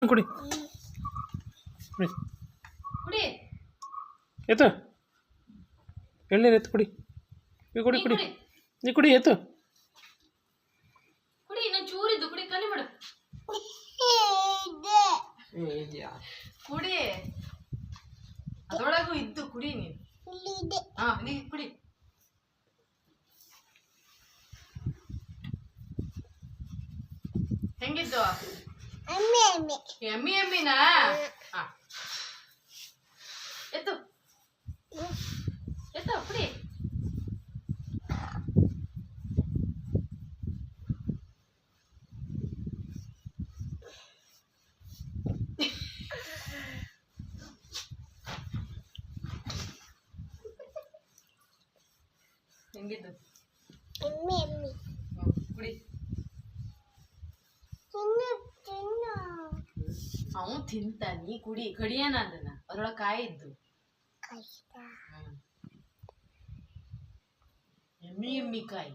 ಕುಡಿ ಕುಡಿ ಎತ್ತು ಎಳ್ನೀರು ಎತ್ತು ಕುಡಿ ಈ ಕುಡಿ ಕುಡಿ ನೀ ಕುಡಿ ಎತ್ತು ಕುಡಿ ನಾನು ಚೂರಿದ್ದು ಕುಡಿ ಖಾಲಿ ಮಾಡು ಕುಡಿ ಅದರೊಳಗೂ ಇದ್ದು ಕುಡಿ ನೀನು ಹಾ ನೀ ಕುಡಿ ಹೆಂಗಿದ್ದು ಎಮ್ಮಿ ಎಮ್ಮಿನಾ ಎತ್ತು ಎತ್ತು ಕುಡಿ ಹೆಂಗಿದ್ದು ಕುಡಿ ಅವನು ತಿಂತ ನೀ ಕುಡಿ ಕಡಿಯನ ಅದನ್ನ ಅದ್ರೊಳಗೆ ಕಾಯಿ ಇದ್ದು ಎಮ್ಮಿ ಎಮ್ಮಿ ಕಾಯಿ